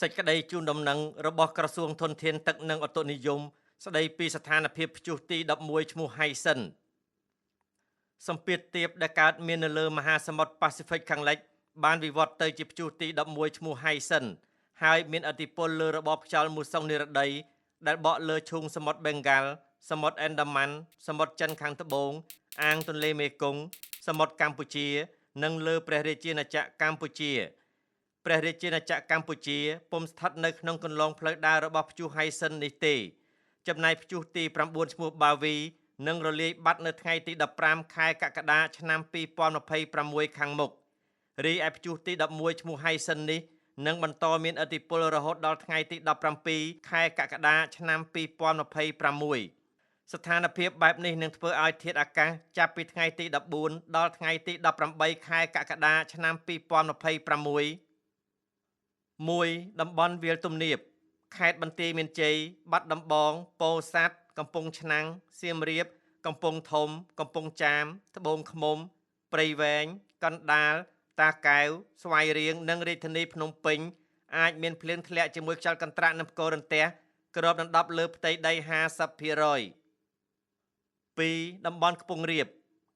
សេចក្តីជូនដំណឹងរបស់ក្រសួងធនធានទឹកនិងឧតុនិយមស្តីពីស្ថានភាពព្យុះទី11ឈ្មោះ Haiyan សម្ពាធទាបដែលកើតមាននៅលើមហាសមុទ្រប៉ាស៊ីហ្វិកខាងលិចបានវិវត្តទៅជាព្យុះទី11ឈ្មោះ Haiyan ហើយមានឥទ្ធិពលលើរបបខ្យល់មូសុងនិរតីដែលបក់លើឈូងសមុទ្របេងហ្គាល់សមុទ្រអែនដាម៉ាន់សមុទ្រចិនខាងត្បូងអាងទន្លេមេគង្គសមុទ្រកម្ពុជានិងលើព្រះរាជាណាចក្រកម្ពុជាព្រះរាជាណាចក្រកម្ពុជាពុំស្ថិតនៅក្នុងគន្លងផ្លូវដើររបស់ព្យុះ Haiyan នេះទេចំណែកព្យុះទី9ឈ្មោះ Bavi នឹងរលាយបាត់នៅថ្ងៃទី15ខែកក្កដាឆ្នាំ2026ខាងមុខរីឯព្យុះទី11ឈ្មោះ Haiyan នេះនឹងបន្តមានឥទ្ធិពលរហូតដល់ថ្ងៃទី17ខែកក្កដាឆ្នាំ2026ស្ថានភាពបែបនេះនឹងធ្វើឲ្យធាតុអាកាសចាប់ពីថ្ងៃទី14ដល់ថ្ងៃទី18ខែកក្កដាឆ្នាំ2026 1. តំបន់វាលទំនាបខេត្តបន្ទាយមានជ័យបាត់ដំបងពោធិ៍សាត់កំពង់ឆ្នាំងសៀមរាបកំពង់ធំកំពង់ចាមត្បូងឃ្មុំព្រៃវែងកណ្ដាលតាកែវស្វាយរៀងនិងរាជធានីភ្នំពេញអាចមានភ្លៀងធ្លាក់ជាមួយខ្យល់កន្ត្រាក់និងផ្គររន្ទះគ្របដណ្ដប់លើផ្ទៃដី 50% 2. តំបន់ខ្ពង់រាប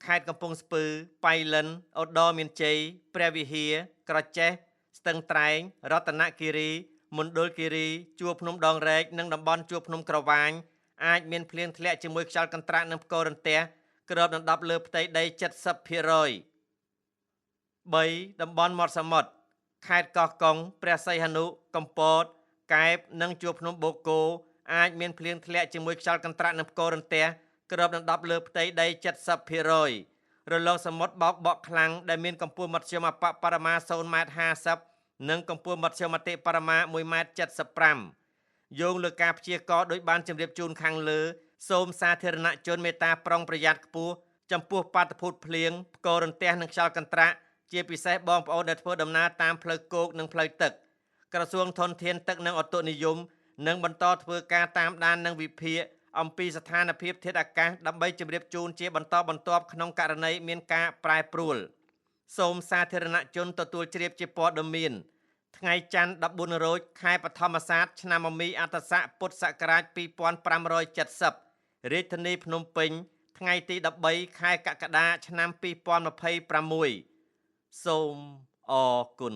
ខេត្តកំពង់ស្ពឺប៉ៃលិនឧត្តរមានជ័យព្រះវិហារក្រចេះស្ទឹងត្រែងរតនគិរីមណ្ឌលគិរីជួរភ្នំដងរែកនិងតំបន់ជួរភ្នំក្រវាញអាចមានភ្លៀងធ្លាក់ជាមួយខ្យល់កន្ត្រាក់និងផ្គររន្ទះគ្របដណ្ដប់លើផ្ទៃដី 70% 3. តំបន់មាត់សមុទ្រខេត្តកោះកុងព្រះសីហនុកំពតកែបនិងជួរភ្នំបូកគោអាចមានភ្លៀងធ្លាក់ជាមួយខ្យល់កន្ត្រាក់និងផ្គររន្ទះគ្របដណ្ដប់លើផ្ទៃដី 70% រលកសមុទ្របោកបក់ខ្លាំងដែលមានកម្ពស់មធ្យមអបបរមា 0.50 ម៉ែត្រនិងកម្ពស់មធ្យមអតិបរមា 1.75 ម៉ែត្រយោងលើការព្យាករណ៍ដោយបានជម្រាបជូនខាងលើសូមសាធារណជនមេត្តាប្រុងប្រយ័ត្នខ្ពស់ចំពោះបាតុភូតភ្លៀងផ្គររន្ទះនិងខ្យល់កន្ត្រាក់ជាពិសេសបងប្អូនដែលធ្វើដំណើរតាមផ្លូវគោកនិងផ្លូវទឹកក្រសួងធនធានទឹកនិងឧតុនិយមនឹងបន្តធ្វើការតាមដាននិងវិភាគអំពីស្ថានភាពធាតុអាកាសដើម្បីជម្រាបជូនជាបន្តបន្ទាប់ក្នុងករណីមានការប្រែប្រួលសូមសាធារណជនទទួលជ្រាបជាព័ត៌មានថ្ងៃច័ន្ទ14រោចខែបឋមសាទឆ្នាំមមីអត្តស័កពុទ្ធសករាជ2570រាជធានីភ្នំពេញថ្ងៃទី13ខែកក្កដាឆ្នាំ2026សូមអរគុណ